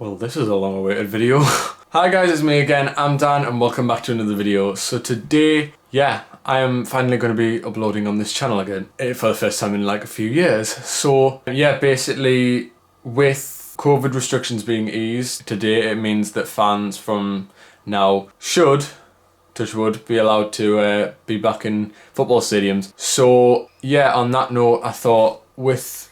Well, this is a long-awaited video. Hi guys, it's me again, I'm Dan, and welcome back to another video. So today, I am finally going to be uploading on this channel again, for the first time in like a few years. So basically, with COVID restrictions being eased, today it means that fans from now should, touch wood, be allowed to be back in football stadiums. So on that note, I thought with,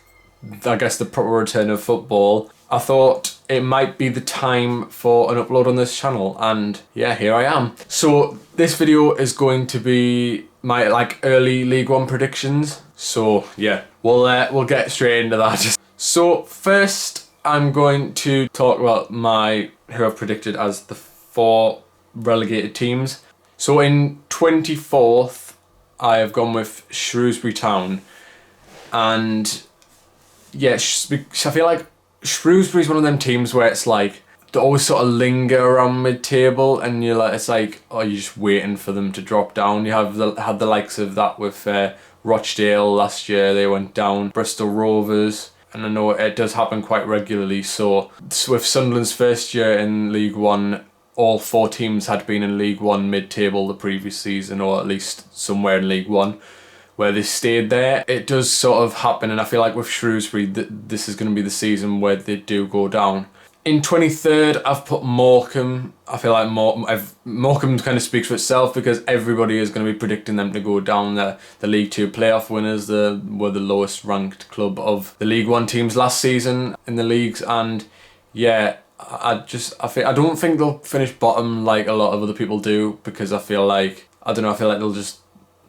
I guess, the proper return of football, I thought it might be the time for an upload on this channel, and here I am. So this video is going to be my early League One predictions. So we'll get straight into that. So first, I'm going to talk about who I've predicted as the 4 relegated teams. So in 24th, I have gone with Shrewsbury Town, and I feel like Shrewsbury's one of them teams where it's like they always sort of linger around mid-table, and you're just waiting for them to drop down. You had the likes of that with Rochdale last year. They went down. Bristol Rovers, and I know it does happen quite regularly. So with Sunderland's first year in League One, all 4 teams had been in League One mid-table the previous season, or at least somewhere in League One, where they stayed there. It does sort of happen, and I feel like with Shrewsbury, this is going to be the season where they do go down. In 23rd, I've put Mackem. I feel like Mackem kind of speaks for itself, because everybody is going to be predicting them to go down. The League 2 playoff winners, were the lowest ranked club of the League 1 teams last season in the leagues, and I don't think they'll finish bottom like a lot of other people do, because I feel like they'll just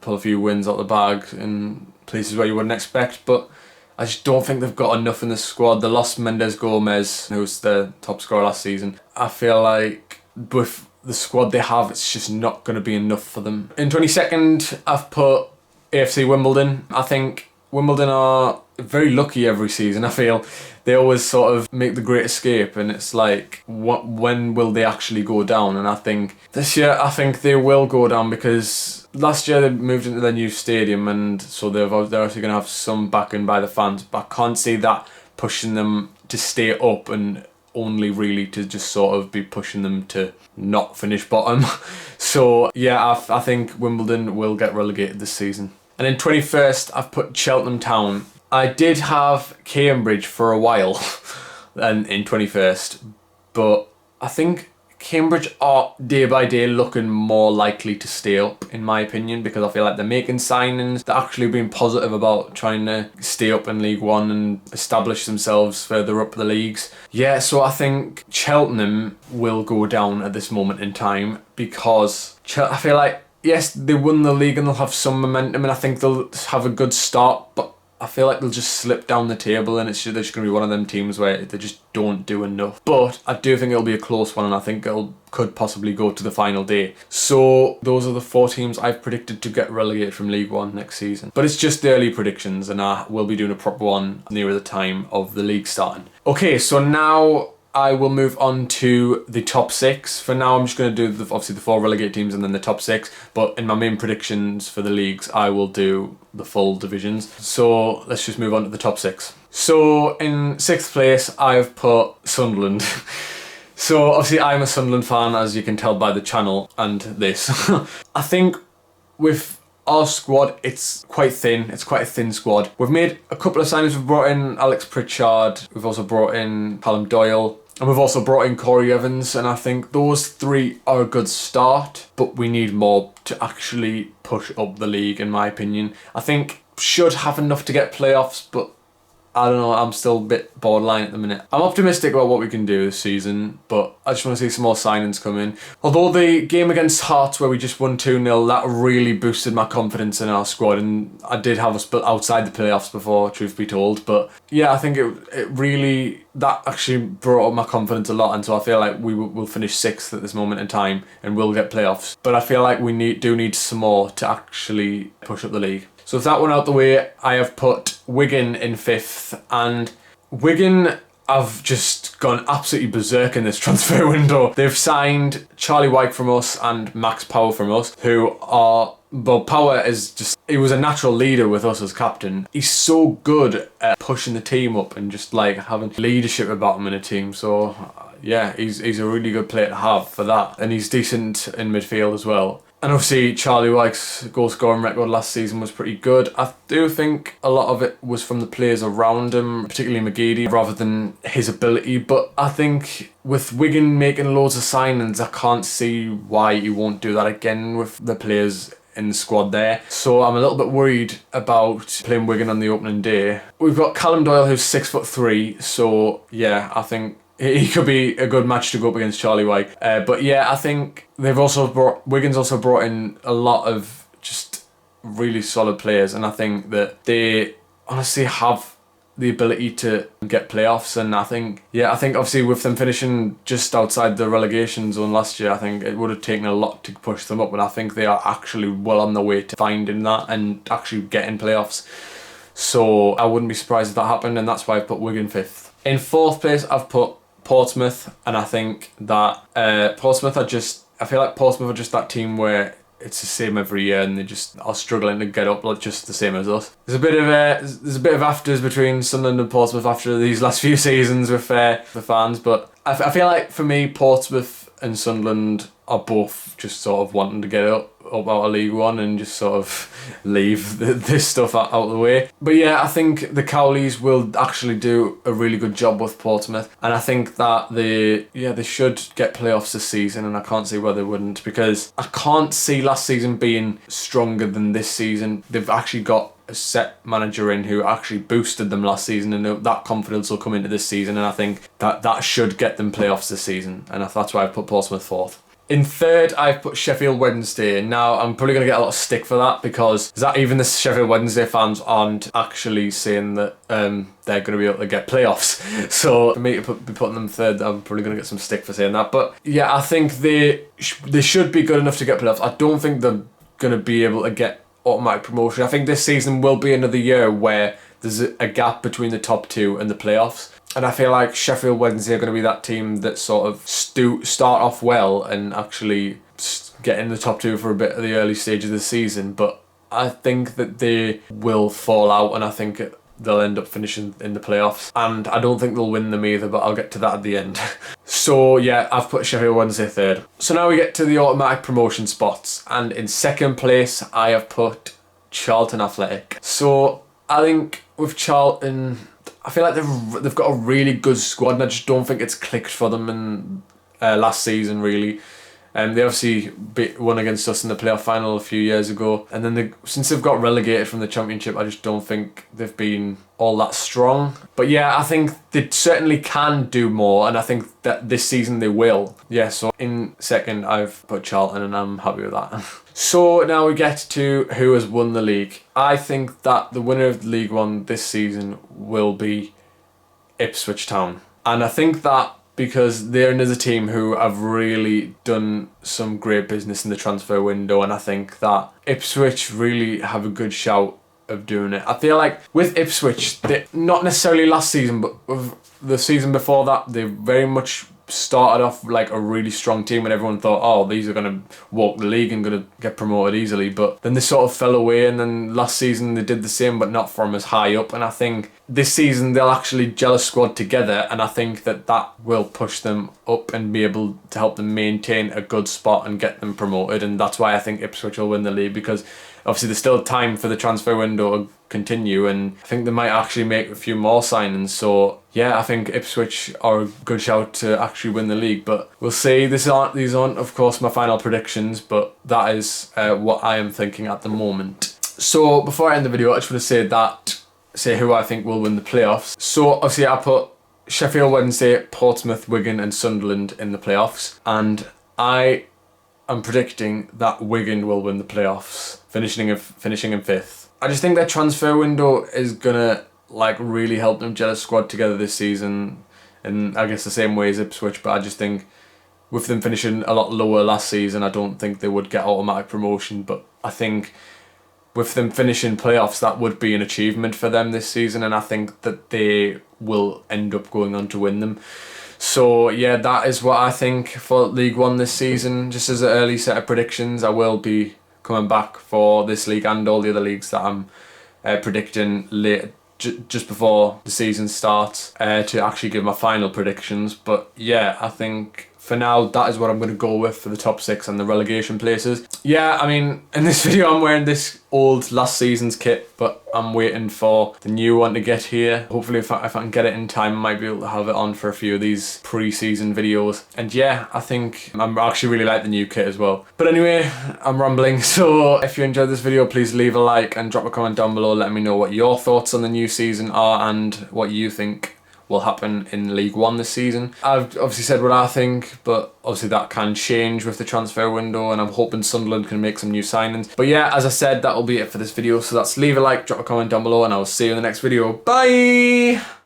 pull a few wins out the bag in places where you wouldn't expect, but I just don't think they've got enough in the squad. They lost Mendes Gomez, who was the top scorer last season. I feel like with the squad they have, it's just not going to be enough for them. In 22nd, I've put Afc Wimbledon. I think Wimbledon are very lucky every season. I feel they always sort of make the great escape, and it's like, when will they actually go down? And I think this year, they will go down, because last year they moved into their new stadium, and so they're actually going to have some backing by the fans, but I can't see that pushing them to stay up, and only really to just sort of be pushing them to not finish bottom. So I think Wimbledon will get relegated this season. And in 21st, I've put Cheltenham Town. I did have Cambridge for a while and in 21st, but I think Cambridge are day by day looking more likely to stay up, in my opinion, because I feel like they're making signings. They're actually being positive about trying to stay up in League One and establish themselves further up the leagues. So I think Cheltenham will go down at this moment in time, because I feel like, yes, they won the league and they'll have some momentum, and I think they'll have a good start, but I feel like they'll just slip down the table, and they're just going to be one of them teams where they just don't do enough. But I do think it'll be a close one, and I think could possibly go to the final day. So those are the 4 teams I've predicted to get relegated from League One next season. But it's just the early predictions, and I will be doing a proper one nearer the time of the league starting. Okay, so now I will move on to the top 6. For now, I'm just going to do obviously the 4 relegated teams and then the top 6. But in my main predictions for the leagues, I will do the full divisions. So let's just move on to the top 6. So in 6th place, I've put Sunderland. So obviously I'm a Sunderland fan, as you can tell by the channel and this. I think with our squad, it's quite thin. It's quite a thin squad. We've made a couple of signings. We've brought in Alex Pritchard. We've also brought in Callum Doyle. And we've also brought in Corey Evans. And I think those 3 are a good start. But we need more to actually push up the league, in my opinion. I think should have enough to get playoffs, but I don't know, I'm still a bit borderline at the minute. I'm optimistic about what we can do this season, but I just want to see some more signings come in. Although the game against Hearts, where we just won 2-0, that really boosted my confidence in our squad, and I did have us outside the playoffs before, truth be told. But I think that actually brought up my confidence a lot, and so I feel like we'll finish 6th at this moment in time, and we'll get playoffs. But I feel like we do need some more to actually push up the league. So with that one out the way, I have put Wigan in 5th, and Wigan have just gone absolutely berserk in this transfer window. They've signed Charlie White from us and Max Power from us, who are But Power is just, he was a natural leader with us as captain. He's so good at pushing the team up and just like having leadership about him in a team. So yeah, he's a really good player to have for that, and he's decent in midfield as well. And obviously Charlie Wyke's goal scoring record last season was pretty good. I do think a lot of it was from the players around him, particularly McGeady, rather than his ability. But I think with Wigan making loads of signings, I can't see why he won't do that again with the players in the squad there. So I'm a little bit worried about playing Wigan on the opening day. We've got Callum Doyle, who's 6'3", so yeah, I think he could be a good match to go up against Charlie Wyke. But yeah, I think Wigan's also brought in a lot of just really solid players, and I think that they honestly have the ability to get playoffs. And I think obviously with them finishing just outside the relegation zone last year, I think it would have taken a lot to push them up, but I think they are actually well on their way to finding that and actually getting playoffs. So I wouldn't be surprised if that happened, and that's why I've put Wigan 5th. In 4th place, I've put Portsmouth, and I think that I feel like Portsmouth are just that team where it's the same every year, and they just are struggling to get up, like just the same as us. There's a bit of afters between Sunderland and Portsmouth after these last few seasons with the fans, but I feel like for me, Portsmouth and Sunderland are both just sort of wanting to get up out of League One and just sort of leave this stuff out of the way. But yeah, I think the Cowleys will actually do a really good job with Portsmouth, and I think that they should get playoffs this season, and I can't see why they wouldn't, because I can't see last season being stronger than this season. They've actually got a set manager in who actually boosted them last season, and that confidence will come into this season, and I think that should get them playoffs this season, and that's why I put Portsmouth 4th. In 3rd, I've put Sheffield Wednesday. Now, I'm probably going to get a lot of stick for that, because even the Sheffield Wednesday fans aren't actually saying that they're going to be able to get playoffs. So for me to be putting them 3rd, I'm probably going to get some stick for saying that. But yeah, I think they should be good enough to get playoffs. I don't think they're going to be able to get automatic promotion. I think this season will be another year where there's a gap between the top 2 and the playoffs. And I feel like Sheffield Wednesday are going to be that team that sort of start off well and actually get in the top 2 for a bit of the early stage of the season. But I think that they will fall out, and I think they'll end up finishing in the playoffs. And I don't think they'll win them either, but I'll get to that at the end. So yeah, I've put Sheffield Wednesday 3rd. So now we get to the automatic promotion spots. And in 2nd place, I have put Charlton Athletic. So I think with Charlton, I feel like they've got a really good squad, and I just don't think it's clicked for them in last season, really. They obviously won against us in the playoff final a few years ago, and then since they've got relegated from the Championship, I just don't think they've been all that strong. But yeah, I think they certainly can do more, and I think that this season they will. Yeah, so in 2nd, I've put Charlton, and I'm happy with that. So now we get to who has won the league. I think that the winner of League One this season will be Ipswich Town. And I think that because they're another team who have really done some great business in the transfer window, and I think that Ipswich really have a good shout of doing it. I feel like with Ipswich, not necessarily last season, but with the season before that, they very much started off like a really strong team, and everyone thought, oh, these are going to walk the league and going to get promoted easily. But then they sort of fell away, and then last season they did the same, but not from as high up. And I think this season they'll actually gel a squad together, and I think that will push them up and be able to help them maintain a good spot and get them promoted. And that's why I think Ipswich will win the league, because obviously there's still time for the transfer window to continue, and I think they might actually make a few more signings. So yeah, I think Ipswich are a good shout to actually win the league, but we'll see. These aren't of course my final predictions, but that is what I am thinking at the moment. So before I end the video, I just want to say who I think will win the playoffs. So obviously I put Sheffield Wednesday, Portsmouth, Wigan and Sunderland in the playoffs, and I am predicting that Wigan will win the playoffs, finishing in 5th. I just think their transfer window is gonna really help them gel a squad together this season, in I guess the same way as Ipswich. But I just think with them finishing a lot lower last season, I don't think they would get automatic promotion. But I think with them finishing playoffs, that would be an achievement for them this season, and I think that they will end up going on to win them. So yeah, that is what I think for League One this season. Just as an early set of predictions, I will be coming back for this league and all the other leagues that I'm predicting later just before the season starts to actually give my final predictions. But yeah, I think for now, that is what I'm going to go with for the top 6 and the relegation places. Yeah, I mean, in this video I'm wearing this old last season's kit, but I'm waiting for the new one to get here. Hopefully if I can get it in time, I might be able to have it on for a few of these pre-season videos. And yeah, I think I actually really like the new kit as well. But anyway, I'm rambling, so if you enjoyed this video, please leave a like and drop a comment down below letting me know what your thoughts on the new season are and what you think will happen in League One this season. I've obviously said what I think, but obviously that can change with the transfer window, and I'm hoping Sunderland can make some new signings. But yeah, as I said, that will be it for this video. So leave a like, drop a comment down below, and I will see you in the next video. Bye!